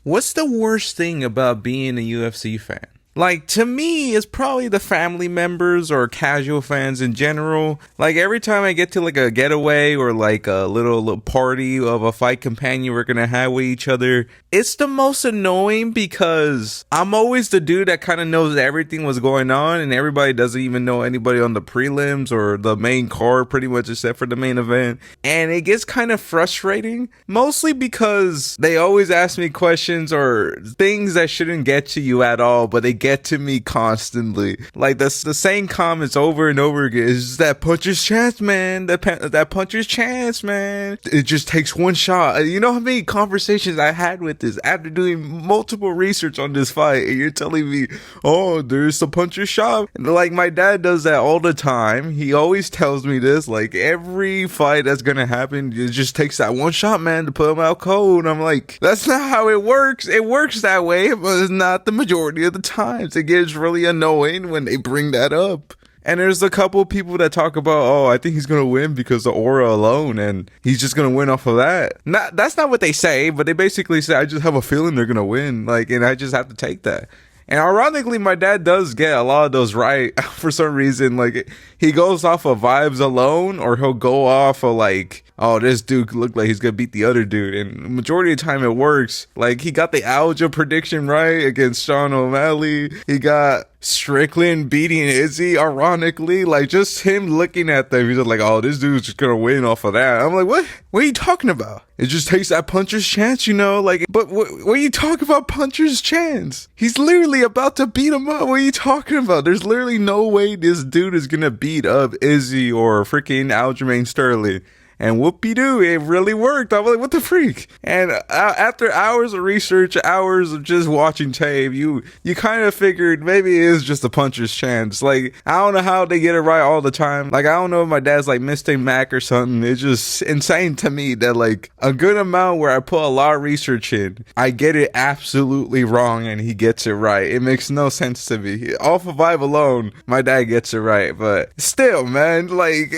What's the worst thing about being a UFC fan? Like, to me, it's probably the family members or casual fans in general. Like, every time I get to like a getaway or like a little party of a fight companion we're gonna have with each other, it's the most annoying because I'm always the dude that kind of knows everything was going on and everybody doesn't even know anybody on the prelims or the main card pretty much except for the main event. And it gets kind of frustrating, mostly because they always ask me questions or things that shouldn't get to you at all, but they get to me constantly. Like the same comments over and over again. It's just that puncher's chance, man. That puncher's chance, man. It just takes one shot. You know how many conversations I had with this after doing multiple research on this fight, and you're telling me, oh, there's the puncher's shot. And like my dad does that all the time. He always tells me this. Like every fight that's gonna happen, it just takes that one shot, man, to put him out cold. I'm like, that's not how it works. It works that way, but it's not the majority of the times. It gets really annoying when they bring that up. And there's a couple of people that talk about, oh, I think he's going to win because of aura alone, and he's just going to win off of that. That's not what they say, but they basically say, I just have a feeling they're going to win, like, and I just have to take that. And ironically, my dad does get a lot of those right for some reason. Like, he goes off of vibes alone, or he'll go off of like, oh, this dude looked like he's gonna beat the other dude. And majority of the time it works. Like, he got the Alja prediction right against Sean O'Malley. He got Strickland beating Izzy, ironically. Like, just him looking at them, he's just like, oh, this dude's just gonna win off of that. I'm like, what? What are you talking about? It just takes that puncher's chance, you know? Like, but what are you talking about puncher's chance? He's literally about to beat him up. What are you talking about? There's literally no way this dude is gonna beat up Izzy or freaking Aljamain Sterling. And whoopie-doo, it really worked. I'm like, what the freak? And after hours of research, hours of just watching tape, you kind of figured maybe it is just a puncher's chance. Like, I don't know how they get it right all the time. Like, I don't know if my dad's like Mr. Mac or something. It's just insane to me that like a good amount where I put a lot of research in, I get it absolutely wrong and he gets it right. It makes no sense to me. Off of vibe alone, my dad gets it right. But still, man, like,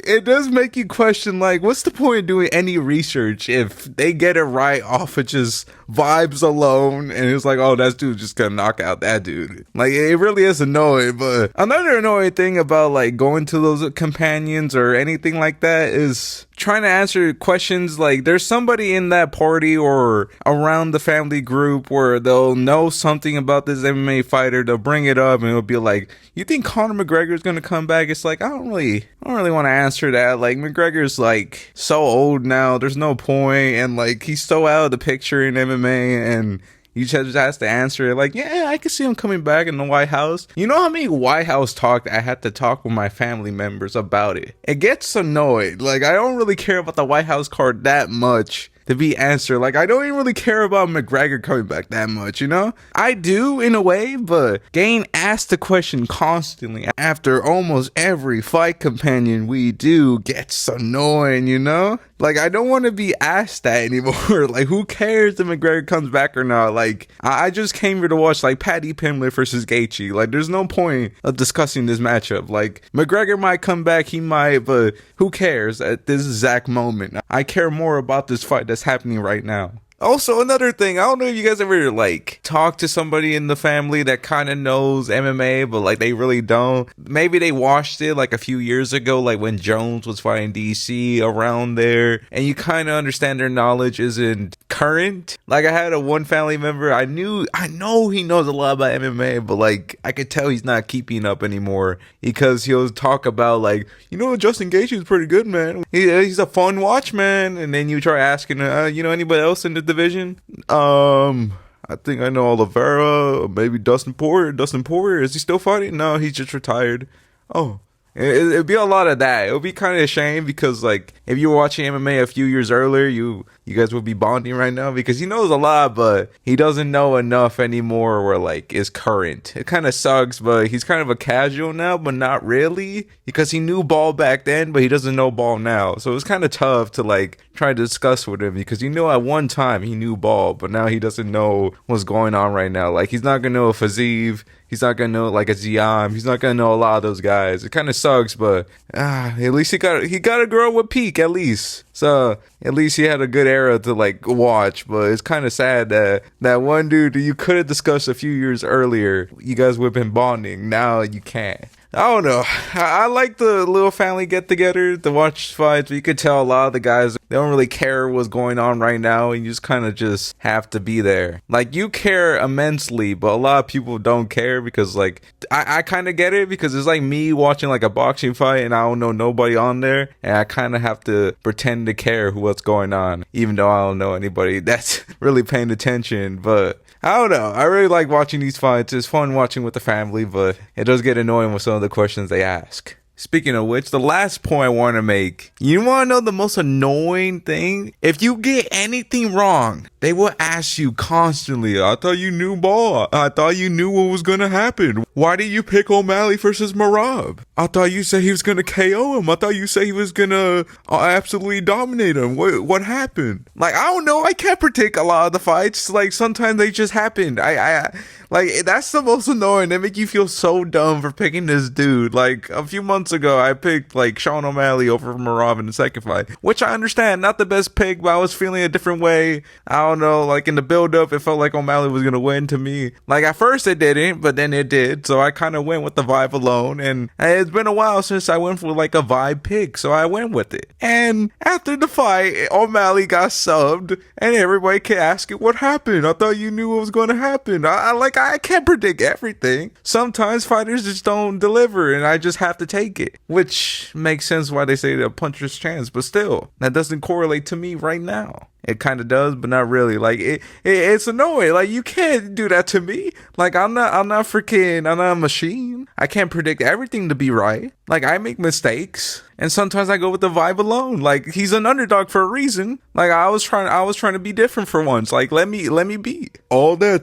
it does make you question, like, what's the point of doing any research if they get it right off of just vibes alone? And it's like, oh, that dude's just gonna knock out that dude. Like, it really is annoying. But another annoying thing about like going to those companions or anything like that is trying to answer questions. Like, there's somebody in that party or around the family group where they'll know something about this MMA fighter. They'll bring it up and it'll be like, you think Conor McGregor is gonna come back? It's like, I don't really want to answer that. Like, McGregor's like so old now, there's no point, and like he's so out of the picture in MMA, and you just has to answer it like, yeah, I can see him coming back in the White House. You know how many White House talk I had to talk with my family members about it? It gets annoyed. Like, I don't really care about the White House card that much to be answered. Like, I don't even really care about McGregor coming back that much, you know? I do in a way, but getting asked the question constantly after almost every fight companion we do gets annoying, you know? Like, I don't want to be asked that anymore. Like, who cares if McGregor comes back or not? Like, I just came here to watch, like, Paddy Pimblett versus Gaethje. Like, there's no point of discussing this matchup. Like, McGregor might come back, he might, but who cares at this exact moment? I care more about this fight that's happening right now. Also, another thing, I don't know if you guys ever, like, talk to somebody in the family that kind of knows MMA, but, like, they really don't. Maybe they watched it, like, a few years ago, like, when Jones was fighting DC around there, and you kind of understand their knowledge isn't current. Like, I had one family member, I know he knows a lot about MMA, but, like, I could tell he's not keeping up anymore, because he'll talk about, like, you know, Justin Gaethje is pretty good, man. He's a fun watch, man. And then you try asking, you know, anybody else in the division? I think I know Oliveira, maybe Dustin Poirier. Dustin Poirier, is he still fighting? No, he's just retired. Oh, it'd be a lot of that. It would be kind of a shame because, like, if you were watching MMA a few years earlier, you guys would be bonding right now because he knows a lot, but he doesn't know enough anymore where, like, is current. It kind of sucks, but he's kind of a casual now, but not really, because he knew ball back then, but he doesn't know ball now. So it's kind of tough to, like, try to discuss with him because you know at one time he knew ball, but now he doesn't know what's going on right now. Like, he's not gonna know a Fazeev. He's not gonna know, like, a Ziam. He's not gonna know a lot of those guys. It kind of sucks, but at least he got to grow with Peak, at least. So at least he had a good era to like watch. But it's kind of sad that that one dude you could have discussed a few years earlier, you guys would have been bonding. Now you can't. I don't know. I like the little family get together to watch fights. But you could tell a lot of the guys, they don't really care what's going on right now, and you just kind of just have to be there. Like, you care immensely, but a lot of people don't care because, like, I kind of get it because it's like me watching like a boxing fight and I don't know nobody on there, and I kind of have to pretend to care what's going on, even though I don't know anybody that's really paying attention. But I don't know. I really like watching these fights. It's fun watching with the family, but it does get annoying with some of the questions they ask. Speaking of which, the last point I want to make, you want to know the most annoying thing? If you get anything wrong, they will ask you constantly, I thought you knew ball. I thought you knew what was going to happen. Why did you pick O'Malley versus Merab? I thought you said he was going to KO him. I thought you said he was going to absolutely dominate him. What happened? Like, I don't know. I can't predict a lot of the fights. Like, sometimes they just happen. Like, that's the most annoying. They make you feel so dumb for picking this dude. Like, a few months ago, I picked, like, Sean O'Malley over Merab in the second fight, which I understand, not the best pick, but I was feeling a different way. I don't know, like, in the build-up, it felt like O'Malley was gonna win to me. Like, at first it didn't, but then it did, so I kind of went with the vibe alone, and it's been a while since I went for, like, a vibe pick, so I went with it. And after the fight, O'Malley got subbed, and everybody kept asking, what happened? I thought you knew what was gonna happen. I can't predict everything. Sometimes fighters just don't deliver, and I just have to take it. Which makes sense why they say the puncher's chance, but still, that doesn't correlate to me right now. It kind of does, but not really. Like, it's annoying. Like, you can't do that to me. Like, I'm not a machine. I can't predict everything to be right. Like, I make mistakes, and sometimes I go with the vibe alone. Like, he's an underdog for a reason. Like, I was trying to be different for once. Like, let me be. All the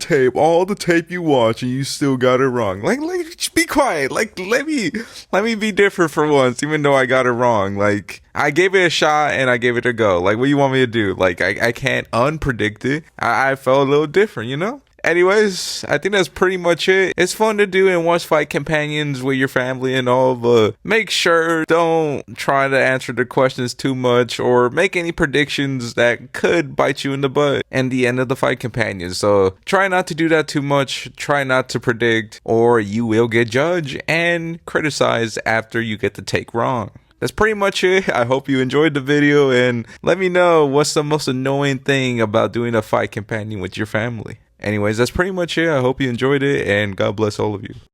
tape you watch, and you still got it wrong. Like just be quiet. Like, let me be different for once, even though I got it wrong. Like, I gave it a shot and I gave it a go. Like, what do you want me to do? Like, I can't unpredict it. I felt a little different, you know? Anyways, I think that's pretty much it. It's fun to do and watch fight companions with your family and all, but make sure don't try to answer the questions too much or make any predictions that could bite you in the butt in the end of the fight companion. So try not to do that too much. Try not to predict, or you will get judged and criticized after you get the take wrong. That's pretty much it. I hope you enjoyed the video, and let me know what's the most annoying thing about doing a fight companion with your family. Anyways, that's pretty much it. I hope you enjoyed it, and God bless all of you.